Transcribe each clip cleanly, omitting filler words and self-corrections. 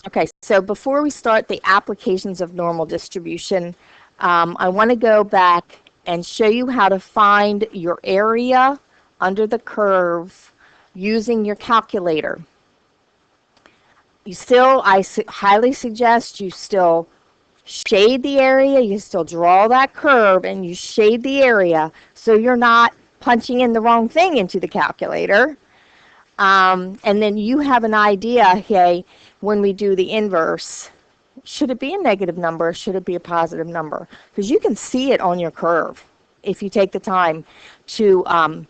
Okay, so before we start the applications of normal distribution, I want to go back and show you how to find your area under the curve using your calculator. I highly suggest you still shade the area, you still draw that curve, and you shade the area so you're not punching in the wrong thing into the calculator. And then you have an idea, hey, when we do the inverse, should it be a negative number? Should it be a positive number? Because you can see it on your curve if you take the time to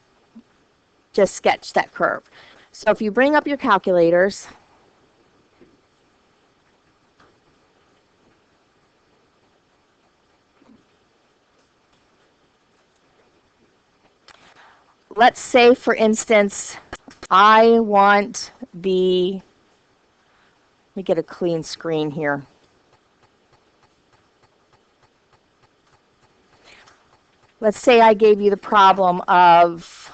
just sketch that curve. So if you bring up your calculators, let's say, for instance, I want let me get a clean screen here. Let's say I gave you the problem of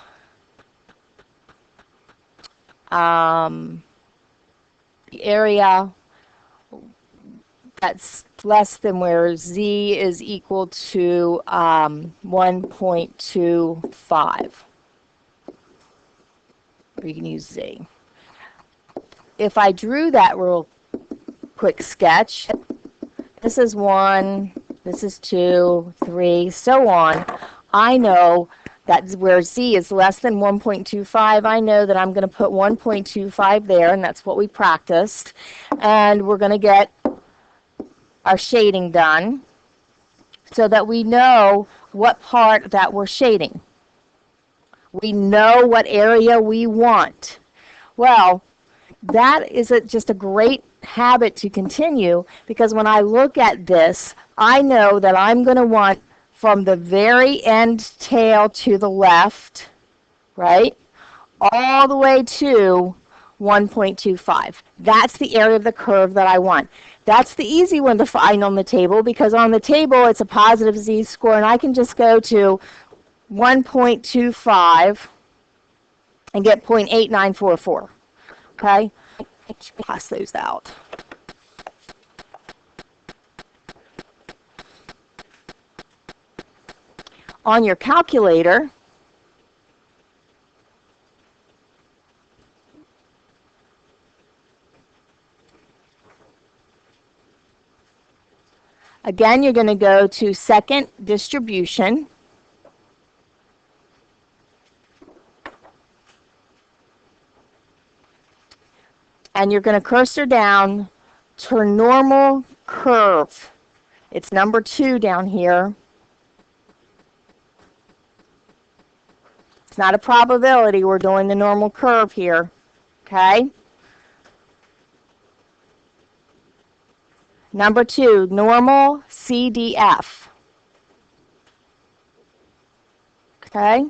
the area that's less than where z is equal to 1.25. Or you can use z. If I drew that real quick sketch, this is 1, this is 2, 3, so on. I know that where z is less than 1.25, I know that I'm going to put 1.25 there, and that's what we practiced. And we're going to get our shading done so that we know what part that we're shading. We know what area we want. Well, that is just a great habit to continue, because when I look at this, I know that I'm going to want from the very end tail to the left, right, all the way to 1.25. That's the area of the curve that I want. That's the easy one to find on the table, because on the table it's a positive z-score, and I can just go to 1.25 and get 0.8944. Okay? Pass those out. On your calculator, again, you're going to go to second distribution. And you're going to cursor down to normal curve. It's number 2 down here. It's not a probability. We're doing the normal curve here. Okay? Number 2, normal CDF. Okay?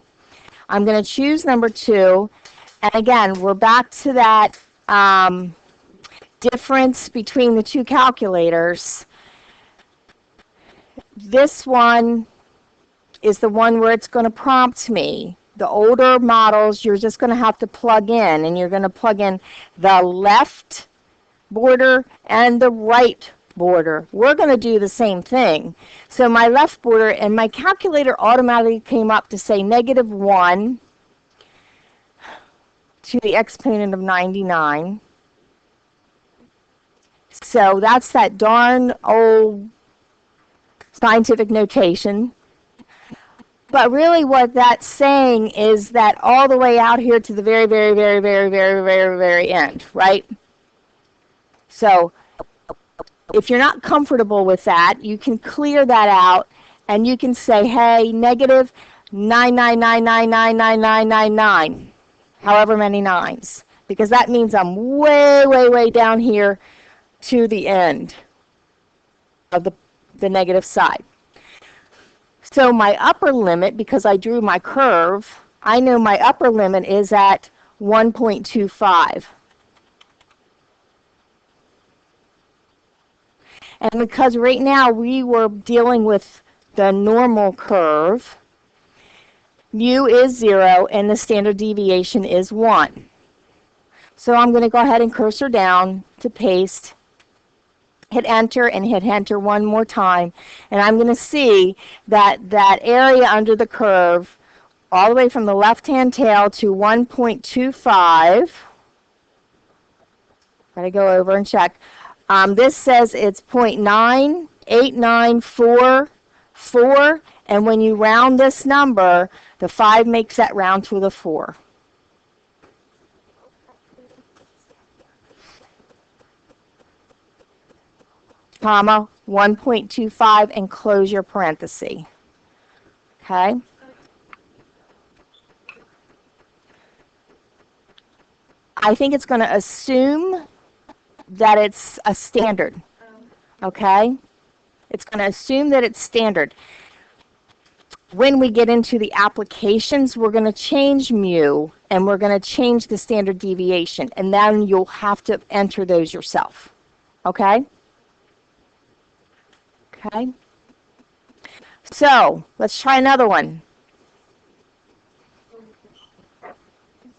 I'm going to choose number 2. And again, we're back to that difference between the two calculators. This one is the one where it's going to prompt me. The older models, you're just going to have to plug in, and you're going to plug in the left border and the right border. We're going to do the same thing. So my left border, and my calculator automatically came up to say -1 to the exponent of 99. So that's that darn old scientific notation. But really what that's saying is that all the way out here to the very, very, very, very, very, very, very end, right? So if you're not comfortable with that, you can clear that out, and you can say, hey, negative 999999999, however many nines, because that means I'm way, way, way down here to the end of the negative side. So my upper limit, because I drew my curve, I know my upper limit is at 1.25. And because right now we were dealing with the normal curve, mu is 0 and the standard deviation is 1. So I'm going to go ahead and cursor down to paste hit enter and hit enter one more time, and I'm going to see that that area under the curve all the way from the left-hand tail to 1.25. Gotta go over and check. This says it's 0.98944, and when you round this number, the 5 makes that round to the 4. Comma, 1.25, and close your parenthesis. Okay? I think it's going to assume that it's a standard. Okay? It's going to assume that it's standard. When we get into the applications, we're going to change mu, and we're going to change the standard deviation, and then you'll have to enter those yourself. Okay? Okay? So, let's try another one. You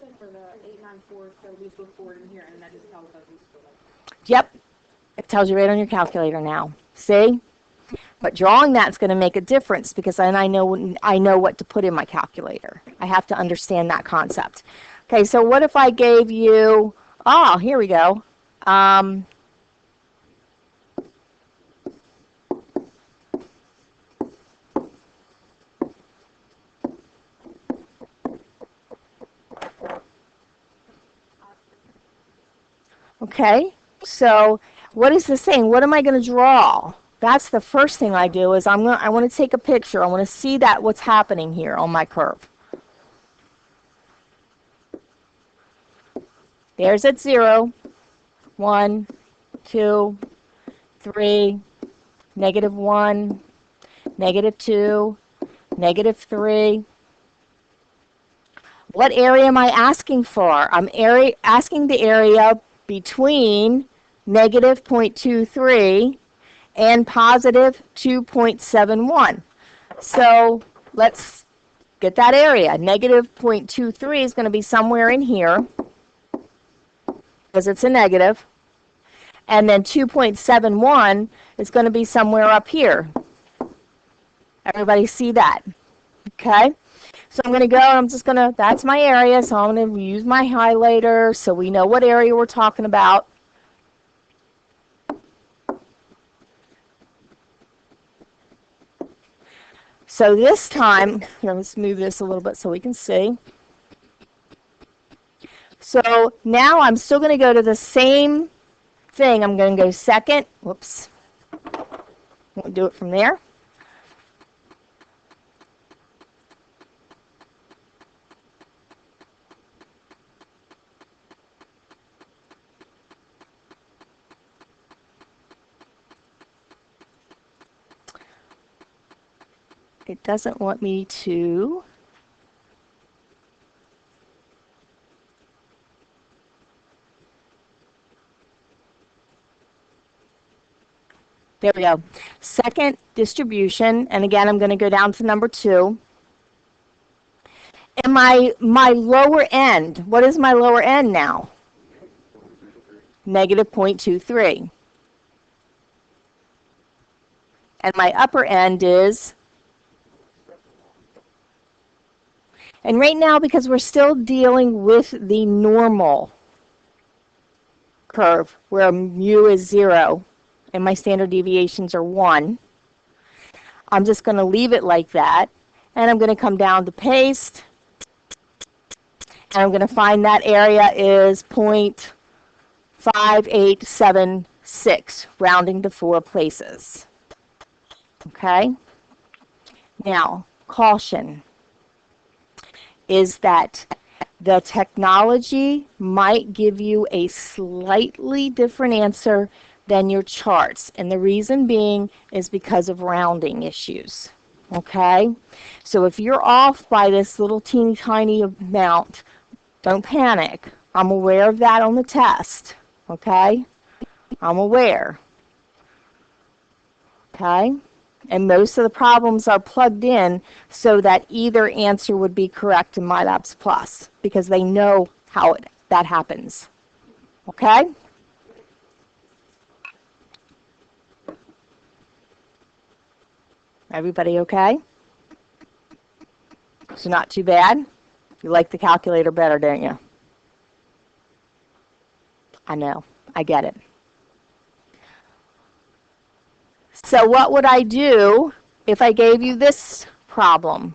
said for the 894, so we put 4 in here, and that just tells us we split it. Yep. It tells you right on your calculator now. See? But drawing that's going to make a difference because then I know what to put in my calculator. I have to understand that concept. Okay, so what if I gave you, here we go. Okay, so what is this saying? What am I going to draw? That's the first thing I do is I want to take a picture. I want to see that what's happening here on my curve. There's at 0, 1, 2, 3, -1, -2, -3. What area am I asking for? I'm asking the area between -0.23 and positive 2.71. So let's get that area. -0.23 is going to be somewhere in here because it's a negative. And then 2.71 is going to be somewhere up here. Everybody see that? Okay? So I'm going to go, and I'm just going to, that's my area, so I'm going to use my highlighter so we know what area we're talking about. So this time, here, let's move this a little bit so we can see. So now I'm still going to go to the same thing. I'm going to go second. Whoops. Won't do it from there. It doesn't want me to. There we go. Second distribution, and again, I'm going to go down to number 2. And my lower end, what is my lower end now? -0.23. And my upper end is, and right now, because we're still dealing with the normal curve where mu is 0 and my standard deviations are 1, I'm just going to leave it like that, and I'm going to come down to paste, and I'm going to find that area is 0.5876, rounding to 4 places. Okay? Now, caution is that the technology might give you a slightly different answer than your charts. And the reason being is because of rounding issues. Okay? So if you're off by this little teeny tiny amount, don't panic. I'm aware of that on the test. Okay? I'm aware. Okay? And most of the problems are plugged in so that either answer would be correct in MyLabs Plus because they know how that happens. Okay? Everybody okay? So not too bad? You like the calculator better, don't you? I know. I get it. So what would I do if I gave you this problem?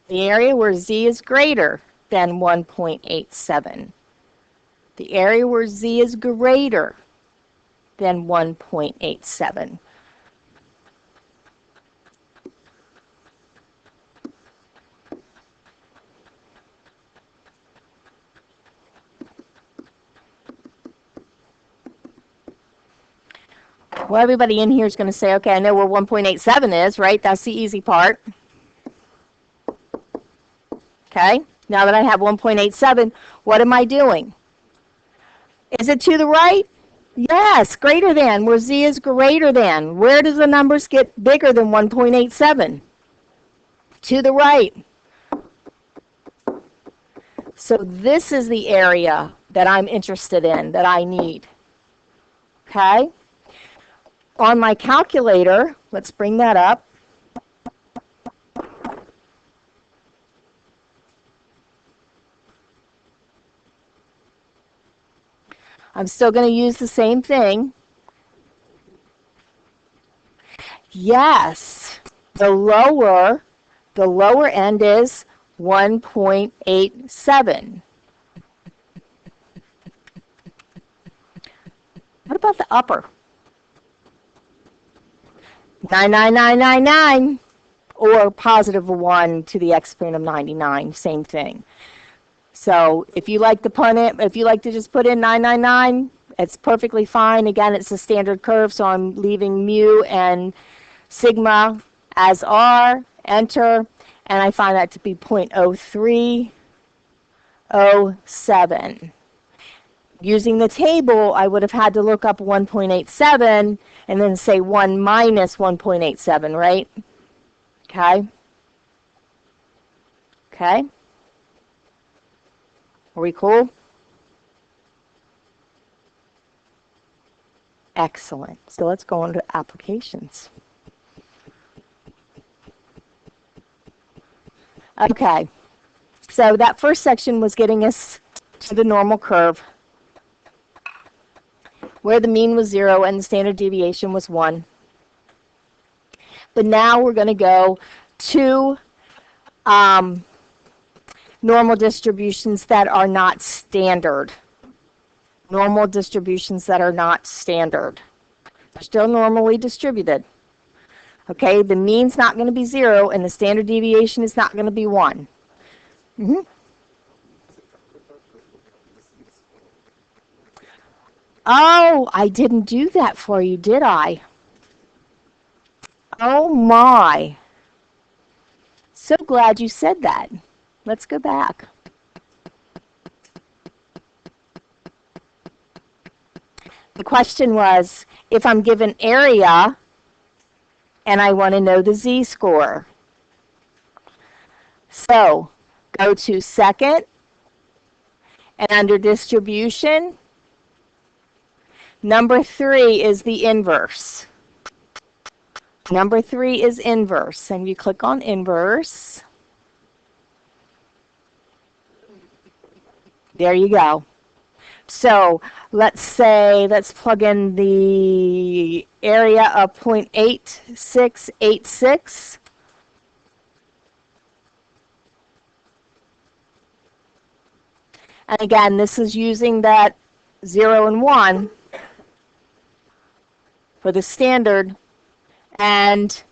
The area where z is greater than 1.87. The area where z is greater than 1.87. Well, everybody in here is going to say, okay, I know where 1.87 is, right? That's the easy part. Okay, now that I have 1.87, what am I doing? Is it to the right? Yes, greater than, where z is greater than. Where does the numbers get bigger than 1.87? To the right. So this is the area that I'm interested in, that I need. Okay? On my calculator, let's bring that up. I'm still going to use the same thing. Yes, the lower end is 1.87. What about the upper? 99999, or positive 1 to the exponent of 99, same thing. So if you like to just put in 999, it's perfectly fine. Again, it's a standard curve, so I'm leaving mu and sigma as r, enter, and I find that to be 0.0307. Using the table, I would have had to look up 1.87 and then say 1 minus 1.87, right? Okay? Okay? Are we cool? Excellent. So let's go on to applications. Okay. So that first section was getting us to the normal curve, where the mean was 0 and the standard deviation was 1. But now we're going to go to normal distributions that are not standard. Normal distributions that are not standard. They're still normally distributed. Okay, the mean's not going to be 0 and the standard deviation is not going to be 1. Oh, I didn't do that for you, did I? Oh my. So glad you said that. Let's go back. The question was, if I'm given area and I want to know the z-score. So, go to second, and under distribution, number 3 is the inverse. Number 3 is inverse, and you click on inverse. There you go. So let's plug in the area of 0.8686. And again, this is using that 0 and 1 for the standard. And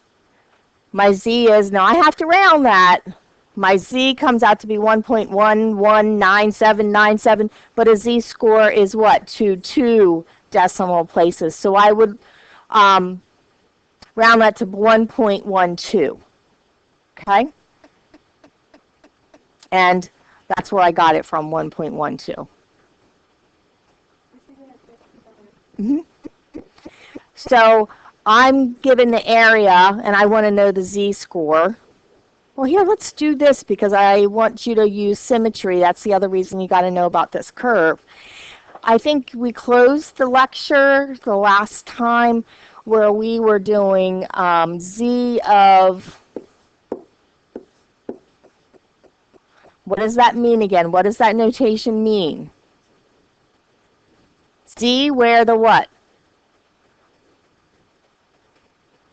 my z is, now I have to round that. My z comes out to be 1.119797, but a z-score is what? To 2 decimal places. So I would round that to 1.12. Okay? And that's where I got it from, 1.12. So I'm given the area, and I want to know the z-score. Well, here, let's do this because I want you to use symmetry. That's the other reason you got to know about this curve. I think we closed the lecture the last time where we were doing z of, what does that mean again? What does that notation mean? Z where the what?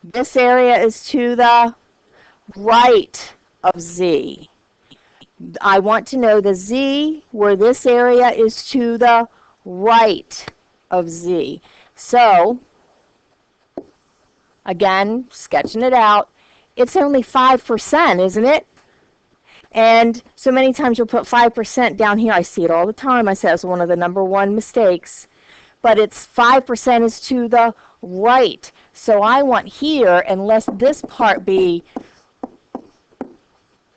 This area is to the right of Z. I want to know the Z where this area is to the right of Z. So, again, sketching it out, it's only 5%, isn't it? And so many times you'll put 5% down here. I see it all the time. I say it's one of the number one mistakes. But it's 5% is to the right. So I want here, unless this part be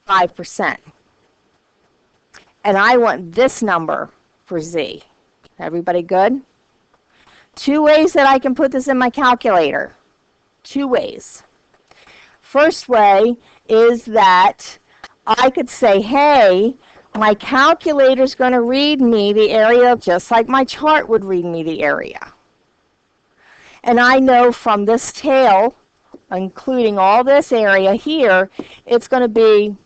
5%. And I want this number for Z. Everybody good? Two ways that I can put this in my calculator. Two ways. First way is that I could say, hey, my calculator's going to read me the area just like my chart would read me the area. And I know from this tail, including all this area here, it's going to be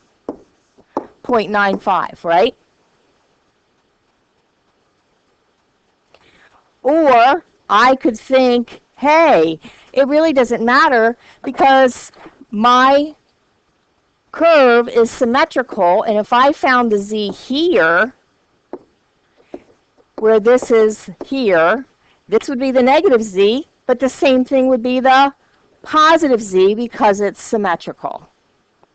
0.95, right? Or I could think, hey, it really doesn't matter because my curve is symmetrical, and if I found the Z here, where this is here, this would be the negative Z, but the same thing would be the positive Z because it's symmetrical.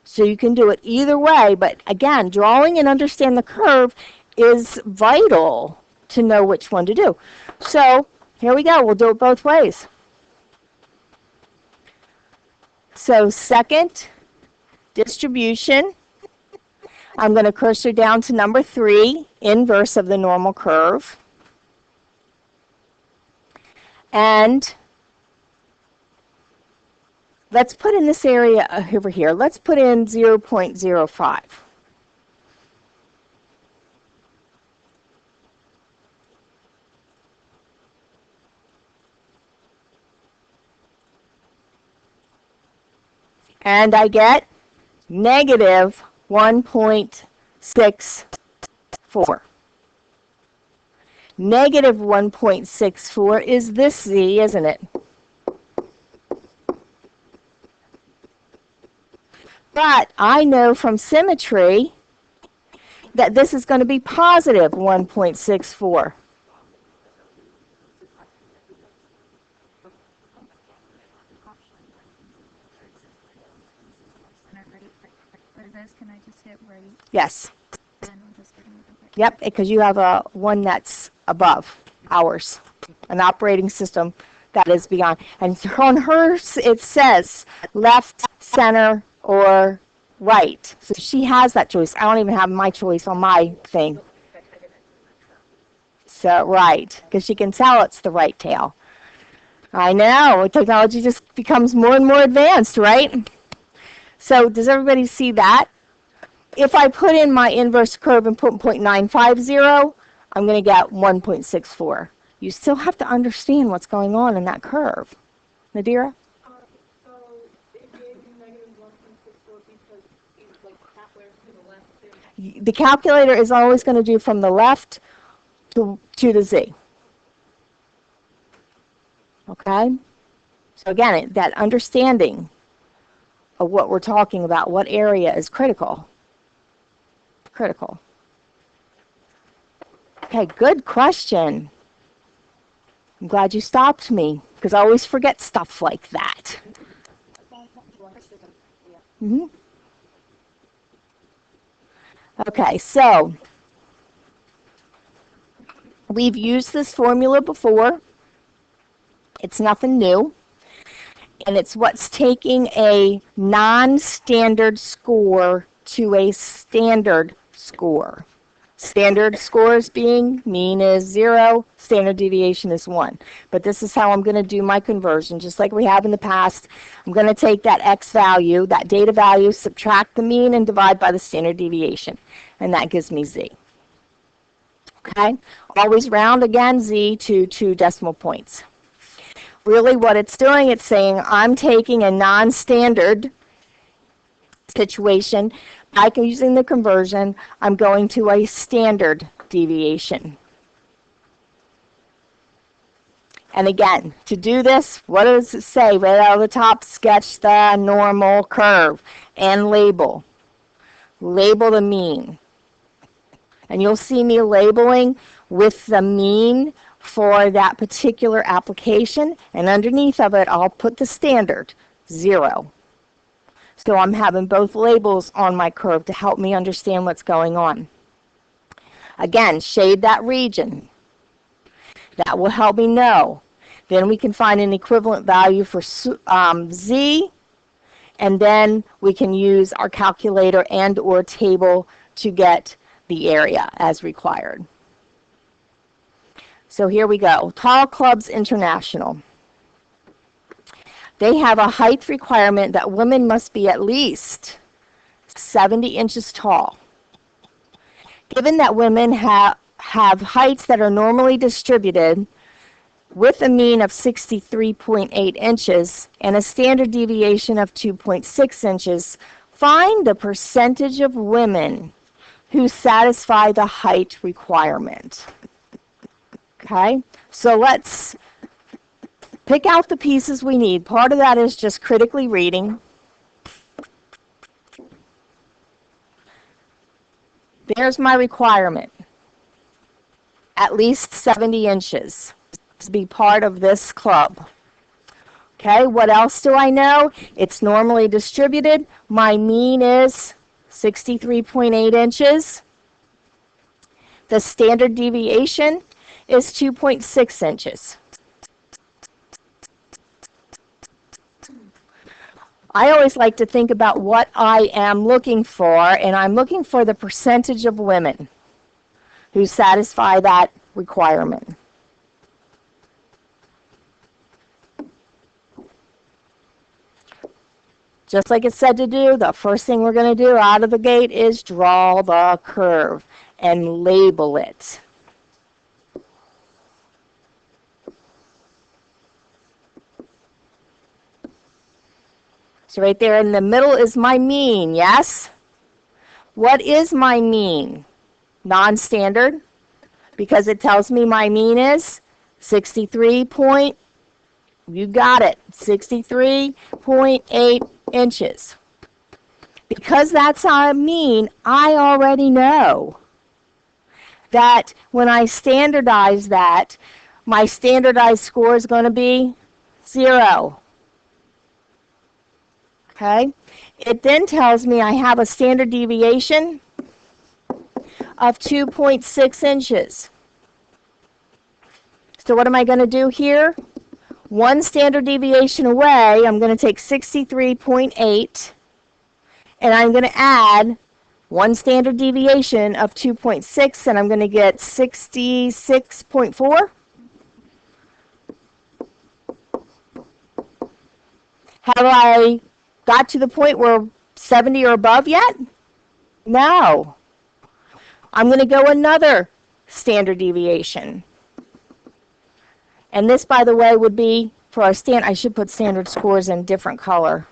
So you can do it either way, but again, drawing and understand the curve is vital to know which one to do. So here we go. We'll do it both ways. So second distribution, I'm going to cursor down to number 3, inverse of the normal curve. And let's put in this area over here. Let's put in 0.05. And I get negative 1.64. Negative 1.64 is this Z, isn't it? But I know from symmetry that this is going to be positive 1.64. Can I just hit right? Yes. And I'm just gonna move it. Yep, because you have a one that's above ours, an operating system that is beyond. And on hers, it says left, center, or right. So she has that choice. I don't even have my choice on my thing. So, right, because she can tell it's the right tail. I know, technology just becomes more and more advanced, right? So does everybody see that? If I put in my inverse curve and put 0.950, I'm going to get 1.64. You still have to understand what's going on in that curve. Nadira? So it gave you negative 1.64 because it's like calculator to the left too. The calculator is always going to do from the left to the Z. Okay? So again, that understanding of what we're talking about, what area is critical. Critical. Okay, good question. I'm glad you stopped me, because I always forget stuff like that. Okay, so we've used this formula before. It's nothing new. And it's what's taking a non-standard score to a standard score. Standard scores being mean is 0, standard deviation is 1. But this is how I'm going to do my conversion, just like we have in the past. I'm going to take that x value, that data value, subtract the mean, and divide by the standard deviation. And that gives me z. Okay? Always round again z to 2 decimal points. Really what it's doing, it's saying I'm taking a non-standard situation. By using the conversion, I'm going to a standard deviation. And again, to do this, what does it say? Right out of the top, sketch the normal curve and label. Label the mean. And you'll see me labeling with the mean for that particular application, and underneath of it, I'll put the standard, 0. So I'm having both labels on my curve to help me understand what's going on. Again, shade that region. That will help me know. Then we can find an equivalent value for z, and then we can use our calculator and or table to get the area as required. So here we go. Tall Clubs International. They have a height requirement that women must be at least 70 inches tall. Given that women have heights that are normally distributed with a mean of 63.8 inches and a standard deviation of 2.6 inches, find the percentage of women who satisfy the height requirement. Okay, so let's pick out the pieces we need. Part of that is just critically reading. There's my requirement. At least 70 inches to be part of this club. Okay, what else do I know? It's normally distributed. My mean is 63.8 inches. The standard deviation is 2.6 inches. I always like to think about what I am looking for, and I'm looking for the percentage of women who satisfy that requirement. Just like it said to do, the first thing we're going to do out of the gate is draw the curve and label it. So right there in the middle is my mean, yes? What is my mean? Non-standard, because it tells me my mean is 63 point, you got it, 63.8 inches. Because that's our mean, I already know that when I standardize that, my standardized score is going to be 0. Okay? It then tells me I have a standard deviation of 2.6 inches. So what am I going to do here? One standard deviation away, I'm going to take 63.8, and I'm going to add one standard deviation of 2.6, and I'm going to get 66.4. Have I got to the point where 70 or above yet? No. I'm going to go another standard deviation. And this, by the way, would be for our I should put standard scores in different color.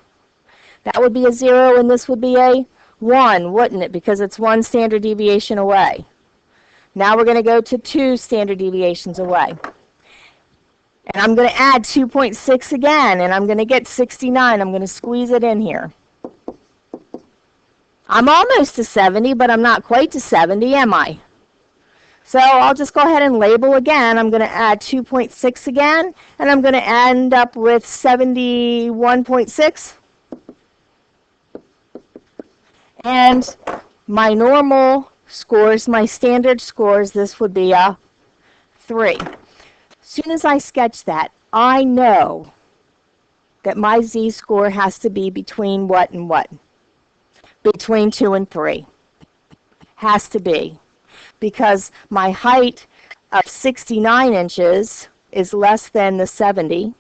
That would be a 0, and this would be a 1, wouldn't it? Because it's one standard deviation away. Now we're going to go to 2 standard deviations away. And I'm going to add 2.6 again, and I'm going to get 69. I'm going to squeeze it in here. I'm almost to 70, but I'm not quite to 70, am I? So I'll just go ahead and label again. I'm going to add 2.6 again, and I'm going to end up with 71.6. And my normal scores, my standard scores, this would be a 3. As soon as I sketch that, I know that my z-score has to be between what and what? Between 2 and 3. Has to be. because my height of 69 inches is less than the 70,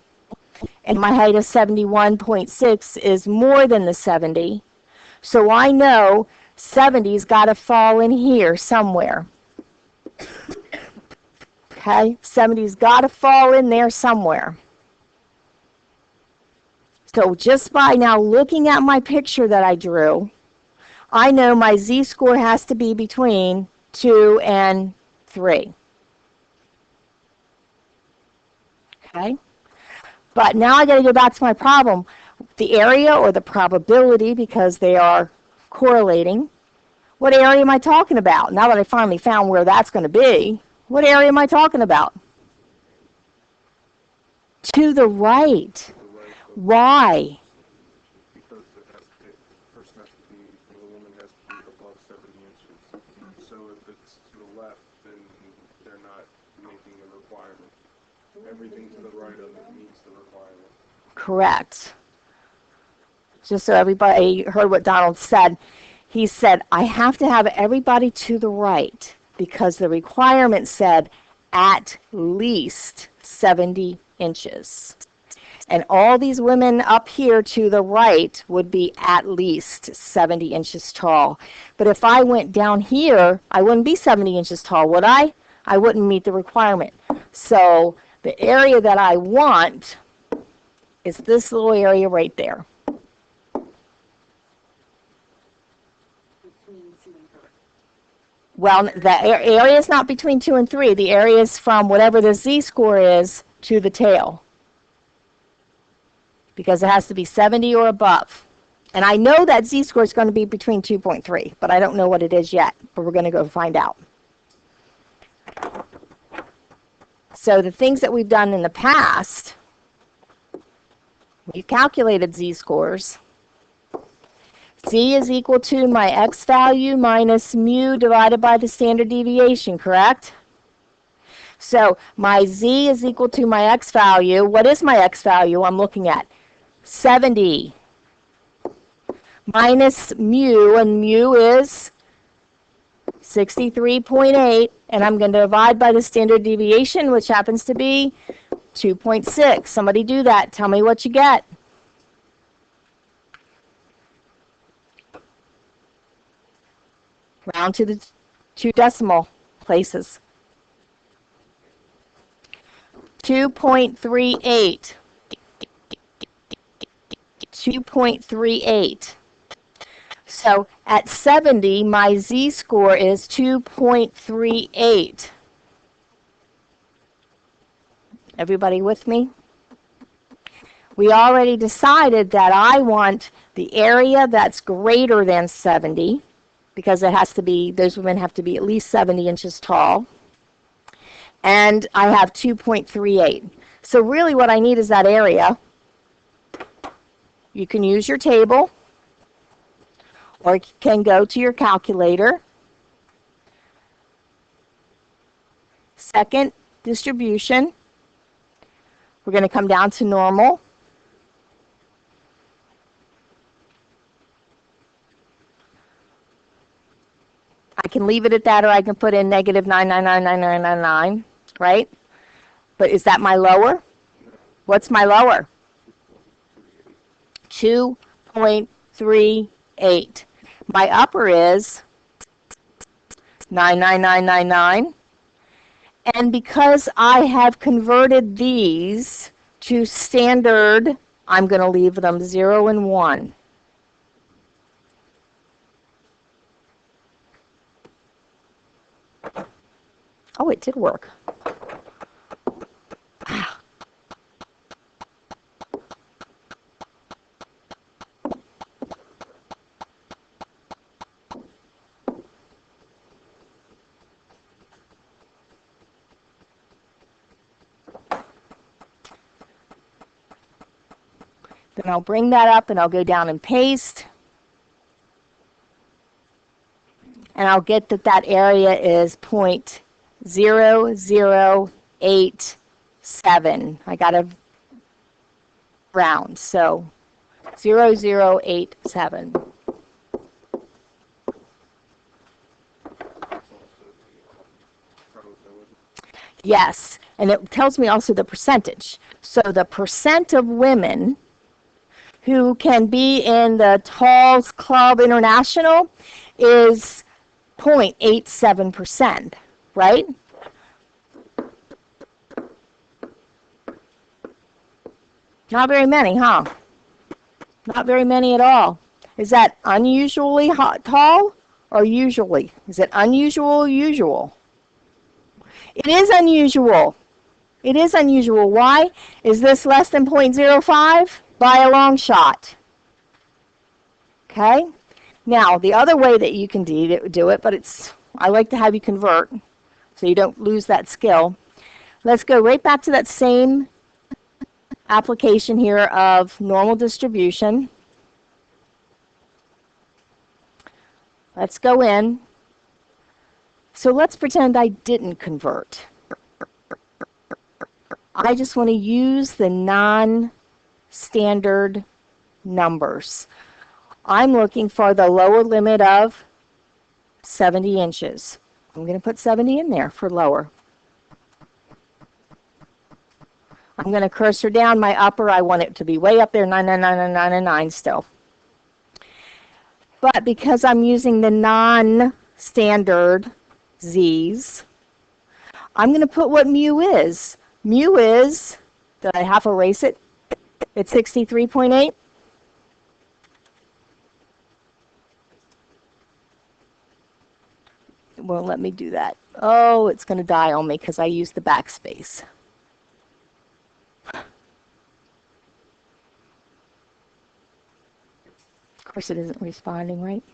and my height of 71.6 is more than the 70. So I know 70's got to fall in here somewhere. Okay, 70's got to fall in there somewhere. So just by now looking at my picture that I drew, I know my z-score has to be between 2 and 3. Okay? But now I got to go back to my problem. The area or the probability, because they are correlating. What area am I talking about? Now that I finally found where that's going to be, what area am I talking about? To the right. Why? Because the person has to be, the woman has to be above 70 inches. So if it's to the left, then they're not making a requirement. Everything to the right of it meets the requirement. Correct. Just so everybody heard what Donald said, he said, I have to have everybody to the right because the requirement said at least 70 inches. And all these women up here to the right would be at least 70 inches tall. But if I went down here, I wouldn't be 70 inches tall, would I? I wouldn't meet the requirement. So the area that I want is this little area right there. Between 2 and 3. Well, the area is not between 2 and 3. The area is from whatever the z-score is to the tail, because it has to be 70 or above. And I know that z-score is going to be between 2.3, but I don't know what it is yet, but we're going to go find out. So the things that we've done in the past, we've calculated z-scores. Z is equal to my x value minus mu divided by the standard deviation, correct? So my z is equal to my x value. What is my x value I'm looking at? 70 minus mu, and mu is 63.8, and I'm going to divide by the standard deviation, which happens to be 2.6. Somebody do that. Tell me what you get. Round to the 2 decimal places. 2.38. 2.38. So at 70, my z-score is 2.38. Everybody with me? We already decided that I want the area that's greater than 70, because it has to be, those women have to be at least 70 inches tall. And I have 2.38. So really what I need is that area. You can use your table, or you can go to your calculator. Second distribution, we're going to come down to normal. I can leave it at that, or I can put in negative 9999999, right? But is that my lower? What's my lower? 2.38. My upper is 99999. And because I have converted these to standard, I'm going to leave them 0 and 1. Oh, it did work. Then I'll bring that up and I'll go down and paste. And I'll get that that area is 0.0087. I got to round, so 0087. Yes, and it tells me also the percentage. So the percent of women who can be in the Talls Club International is 0.87%, right? Not very many, huh? Not very many at all. Is that unusually tall or usually? Is it unusual or usual? It is unusual. It is unusual. Why? Is this less than 0.05? By a long shot. Okay? Now, the other way that you can do it, but I like to have you convert so you don't lose that skill. Let's go right back to that same application here of normal distribution. Let's go in. So let's pretend I didn't convert. I just want to use the non-standard numbers. I'm looking for the lower limit of 70 inches. I'm going to put 70 in there for lower. I'm going to cursor down my upper. I want it to be way up there, 99999 still. But because I'm using the non-standard Z's, I'm going to put what mu is. Mu is, did I half erase it? It's 63.8. It won't let me do that. Oh, it's going to die on me because I used the backspace. Of course, it isn't responding, right?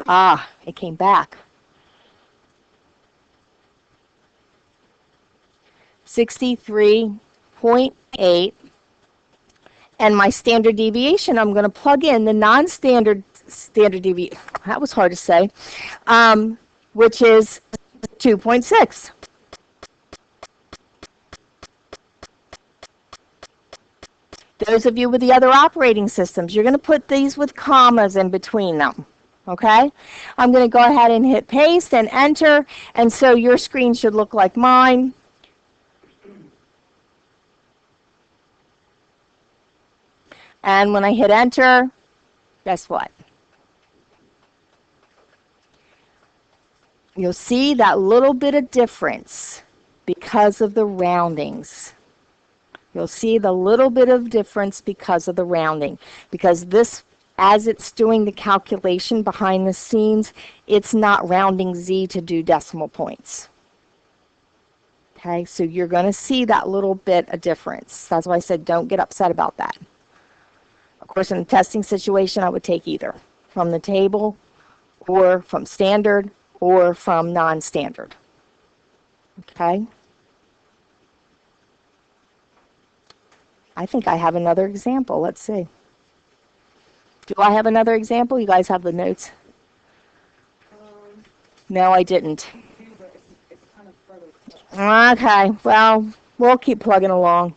Ah, it came back. 63.8. And my standard deviation, I'm going to plug in the non-standard standard deviation. That was hard to say, which is 2.6. Those of you with the other operating systems, you're going to put these with commas in between them. Okay? I'm going to go ahead and hit paste and enter, and so your screen should look like mine. And when I hit enter, guess what? You'll see that little bit of difference because of the roundings. You'll see the little bit of difference because of the rounding. Because this, as it's doing the calculation behind the scenes, it's not rounding Z to do decimal points. Okay, so you're going to see that little bit of difference. That's why I said don't get upset about that. Of course, in a testing situation, I would take either from the table or from standard or from non-standard. Okay? I think I have another example. Let's see. Do I have another example? You guys have the notes? No, I didn't. It's kind of further. Okay, well, we'll keep plugging along.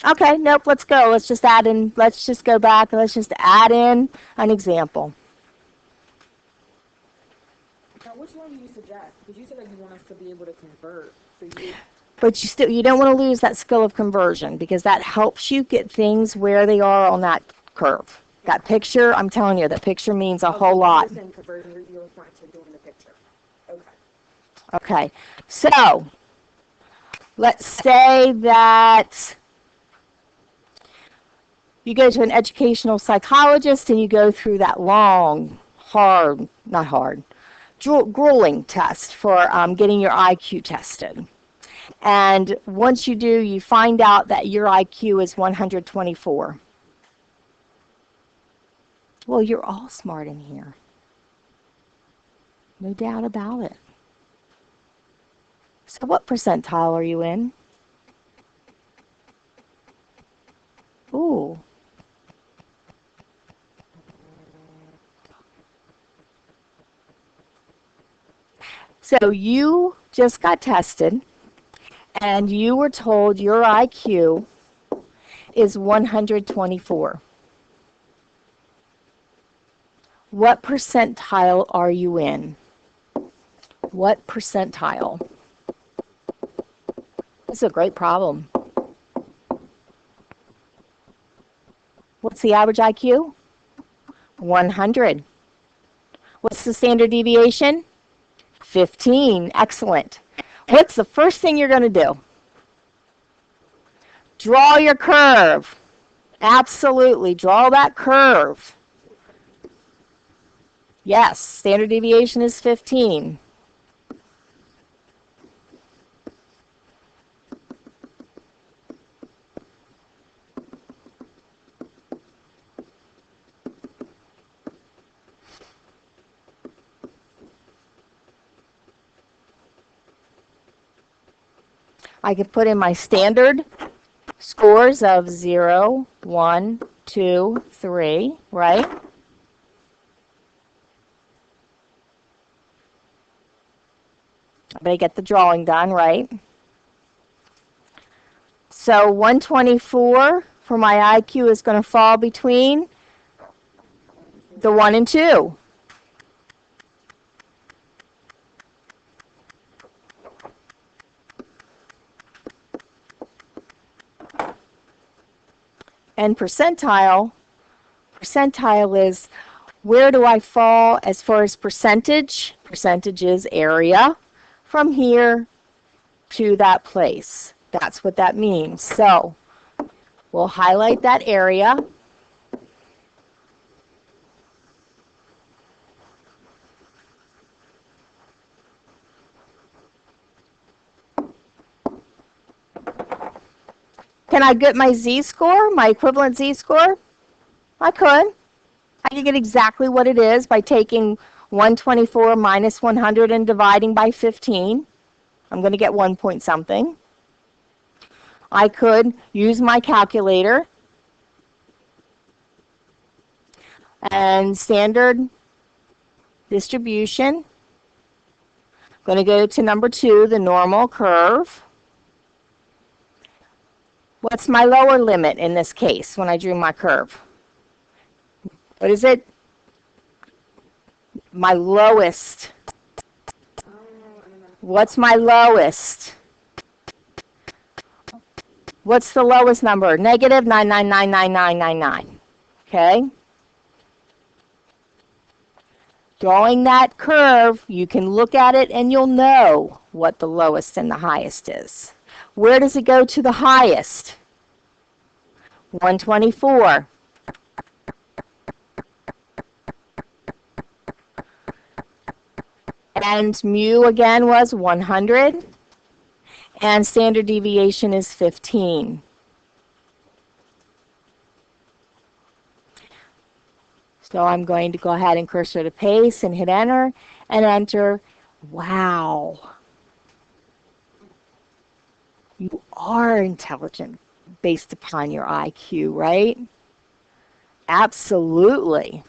Okay, nope, let's go. Let's just add in, let's just go back and let's just add in an example. Now, which one do you suggest? Because you said that you want us to be able to convert. So But you don't want to lose that skill of conversion because that helps you get things where they are on that curve. That picture, I'm telling you, that picture means a whole lot. You're saying conversion, you're referring to doing the picture. Okay. Okay, so let's say that you go to an educational psychologist and you go through that long, grueling test for getting your IQ tested. And once you do, you find out that your IQ is 124. Well, you're all smart in here. No doubt about it. So what percentile are you in? Ooh. So you just got tested, and you were told your IQ is 124. What percentile are you in? What percentile? This is a great problem. What's the average IQ? 100. What's the standard deviation? 15. Excellent. What's the first thing you're going to do? Draw your curve. Absolutely. Draw that curve. Yes, standard deviation is 15. I could put in my standard scores of 0, 1, 2, 3, right? But I get the drawing done, right? So 124 for my IQ is going to fall between the 1 and 2. And percentile is where do I fall as far as percentage? Percentage is area from here to that place. That's what that means. So we'll highlight that area. Can I get my z-score, my equivalent z-score? I could. I could get exactly what it is by taking 124 minus 100 and dividing by 15. I'm going to get 1 point something. I could use my calculator and standard distribution. I'm going to go to number 2, the normal curve. What's my lower limit in this case when I drew my curve? What is it? My lowest. What's my lowest? What's the lowest number? Negative 9999999. Okay? Drawing that curve, you can look at it and you'll know what the lowest and the highest is. Where does it go to the highest? 124. And mu again was 100. And standard deviation is 15. So I'm going to go ahead and cursor to paste and hit enter and enter. Wow. You are intelligent based upon your IQ, right? Absolutely.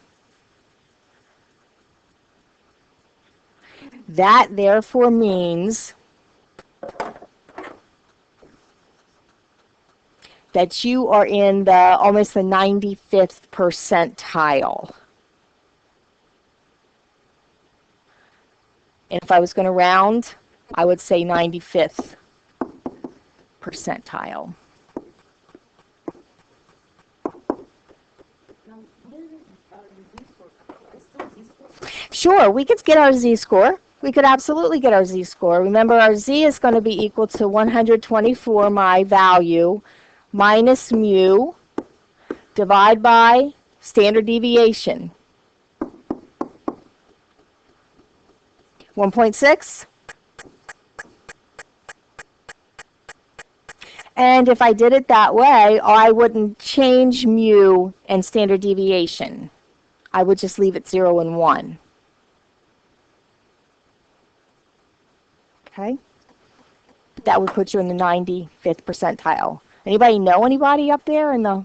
That therefore means that you are in the almost the 95th percentile. And if I was going to round, I would say 95th percentile. Sure, we could get our z-score. We could absolutely get our z-score. Remember, our z is going to be equal to 124, my value, minus mu, divide by standard deviation. 1.6. And if I did it that way, I wouldn't change mu and standard deviation. I would just leave it 0 and 1. Okay? That would put you in the 95th percentile. Anybody know anybody up there in the...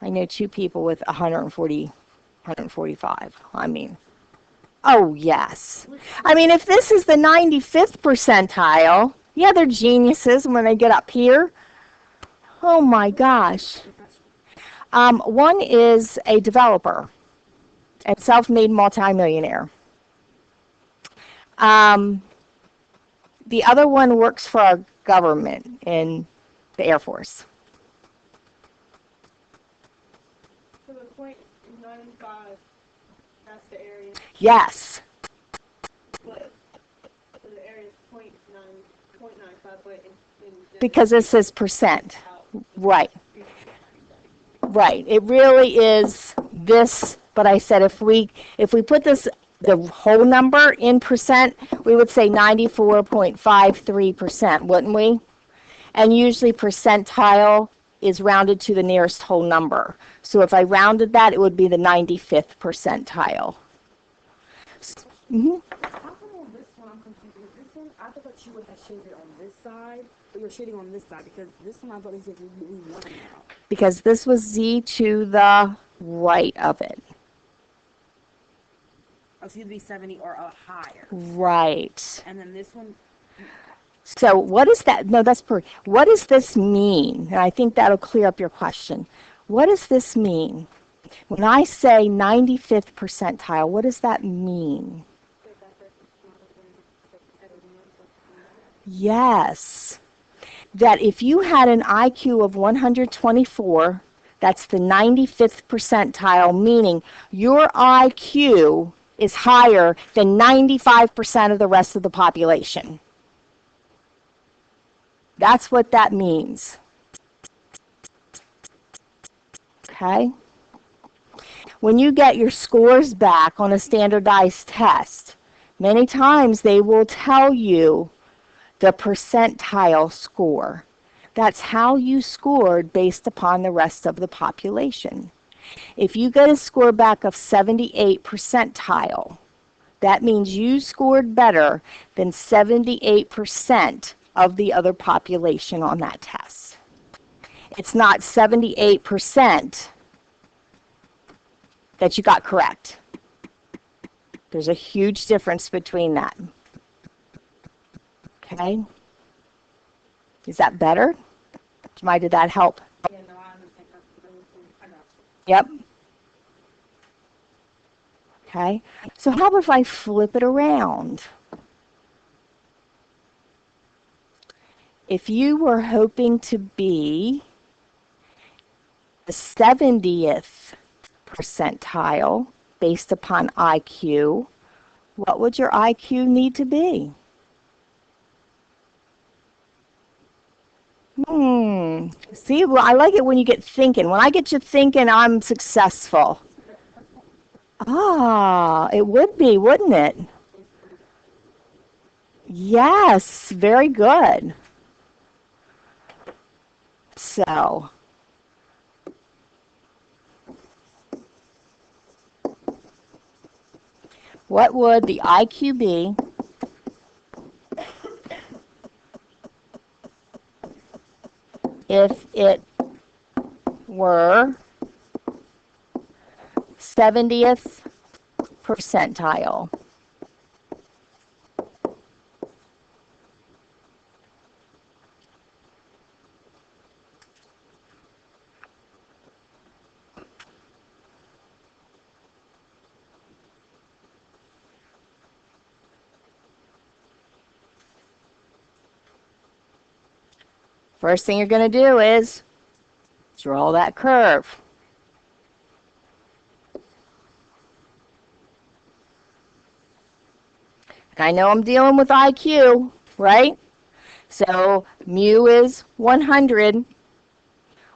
I know 2 people with 140, 145. I mean, oh yes. I mean, if this is the 95th percentile, yeah, they're geniuses when they get up here. Oh my gosh. One is a developer. and self-made multimillionaire. The other one works for our government in the Air Force. So the 0.95, that's the area, Yes, but so the area is 0.95, but in because it says percent. out. Right. Right. It really is this, but I said if we put this, the whole number in percent, we would say 94.53%, wouldn't we? And usually percentile is rounded to the nearest whole number. So if I rounded that, it would be the 95th percentile. How come on this one I'm confused with this one? I thought you would have shaded on this side, but you're shading on this side because this one I thought they said we won now. Because this was Z to the right of it. Oh, so you'd be 70 or higher. Right. And then this one, So what is that? No, that's per. What does this mean? And I think that'll clear up your question. What does this mean? When I say 95th percentile, what does that mean? Yes. That if you had an IQ of 124, that's the 95th percentile, meaning your IQ is higher than 95% of the rest of the population. That's what that means. Okay? When you get your scores back on a standardized test, many times they will tell you the percentile score. That's how you scored based upon the rest of the population. If you get a score back of 78 percentile, that means you scored better than 78% of the other population on that test. It's not 78% that you got correct. There's a huge difference between that. Okay? Is that better? Did that help? Yeah, no, I understand. I got you. Yep. Okay. So how about if I flip it around? If you were hoping to be the 70th percentile based upon IQ, what would your IQ need to be? See, well, I like it when you get thinking. When I get you thinking, I'm successful. Ah, it would be, wouldn't it? Yes, very good. So, what would the IQ be if it were 70th percentile? First thing you're going to do is draw that curve. And I know I'm dealing with IQ, right? So mu is 100.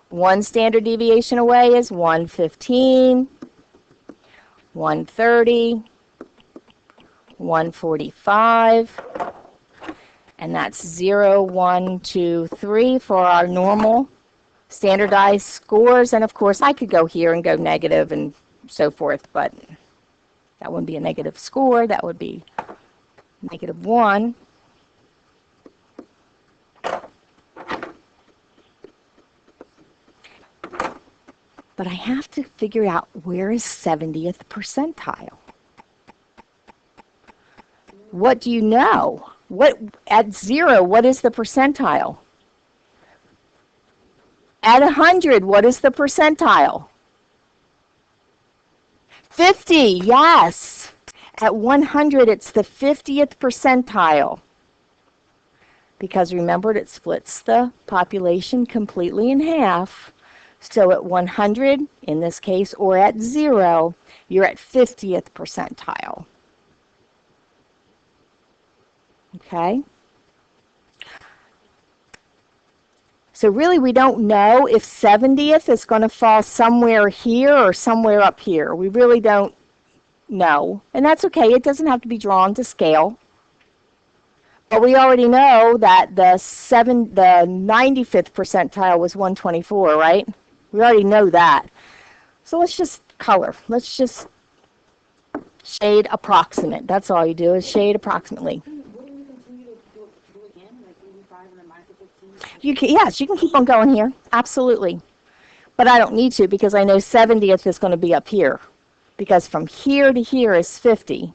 One standard deviation away is 115, 130, 145. And that's 0, 1, 2, 3 for our normal standardized scores. And of course, I could go here and go negative and so forth, but that wouldn't be a negative score. That would be -1. But I have to figure out where is 70th percentile. What do you know? What at 0, what is the percentile? At 100, what is the percentile? 50, yes. At 100, it's the 50th percentile. Because remember, it splits the population completely in half. So at 100, in this case, or at 0, you're at 50th percentile. Okay? So really, we don't know if 70th is going to fall somewhere here or somewhere up here. We really don't know. And that's okay. It doesn't have to be drawn to scale. But we already know that the 95th percentile was 124, right? We already know that. So let's just color. Let's just shade approximate. That's all you do is shade approximately. Wouldn't you continue to do it again, like 85 and then minus the 15? You can, yes, you can keep on going here. Absolutely. But I don't need to because I know 70th is going to be up here. Because from here to here is 50.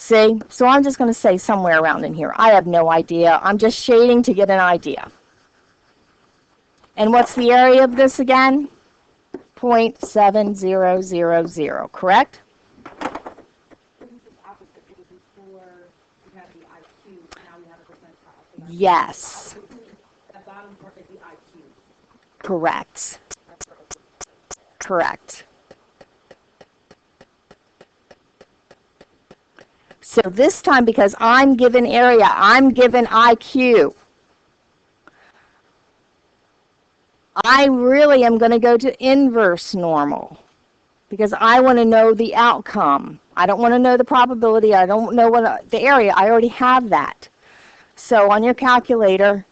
See? So I'm just going to say somewhere around in here. I have no idea. I'm just shading to get an idea. And what's the area of this again? 0.7000, correct? This is opposite because before you had the IQ, now we have a percentile. So that's Yes, the bottom part is the IQ. correct. Correct. So this time, because I'm given area, I'm given IQ, I really am going to go to inverse normal because I want to know the outcome. I don't want to know the probability. I don't know what the area. I already have that. So on your calculator,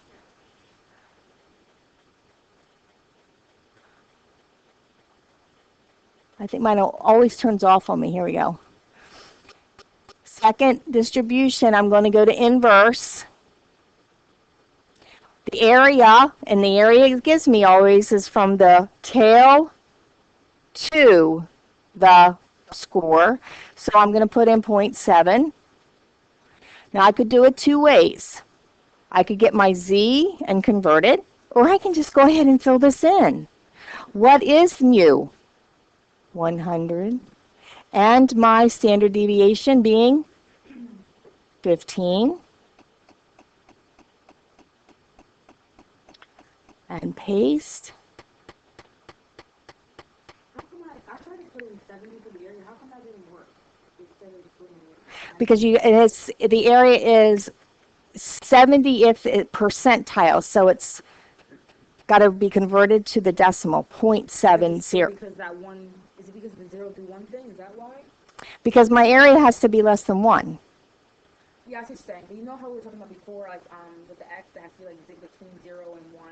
I think mine always turns off on me. Here we go. Second distribution, I'm going to go to inverse. The area, and the area it gives me always is from the tail to the score. So I'm going to put in 0.7. Now I could do it two ways. I could get my z and convert it, or I can just go ahead and fill this in. What is mu? 100. And my standard deviation being 15. And paste. How come I tried to put in 70 for the area? How come that didn't work? Instead of just putting it. Because the area is 70th percentile, so it's got to be converted to the decimal, 0.70. Because that one, is it because of the 0 through 1 thing? Is that why? Because my area has to be less than 1. Yeah, I see what you're saying. But you know how we were talking about before, like with the x that has to be like between 0 and 1.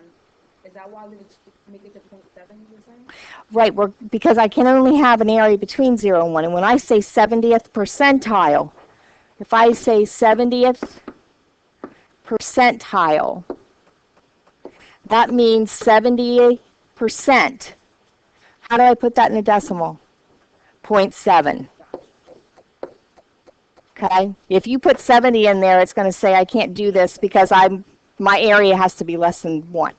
Is that why we would make it to 0.7? You're saying? Right, because I can only have an area between 0 and 1. And when I say 70th percentile, if I say 70th percentile, that means 70%. How do I put that in a decimal? 0.7. Okay? If you put 70 in there, it's going to say I can't do this because my area has to be less than 1.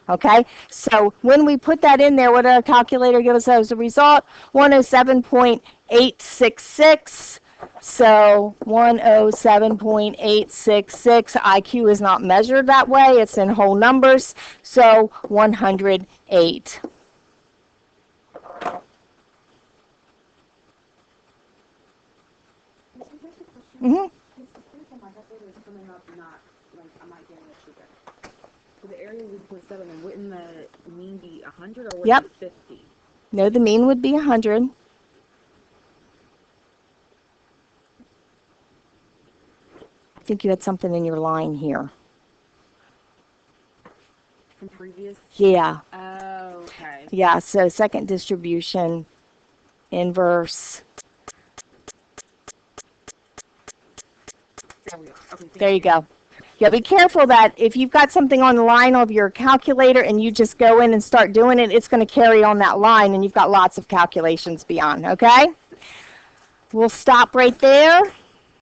Okay? So when we put that in there, what did our calculator give us as a result? 107.866. So 107.866. IQ is not measured that way. It's in whole numbers. So 108. Mm-hmm. So the area was 0.7, and wouldn't the mean be 100 or would Yep. it be 50? No, the mean would be 100. I think you had something in your line here. From previous? Yeah. Oh, okay. Yeah, so second distribution, inverse. There we go. Okay, There you go. Yeah, be careful that if you've got something on the line of your calculator and you just go in and start doing it, it's going to carry on that line and you've got lots of calculations beyond, okay? We'll stop right there.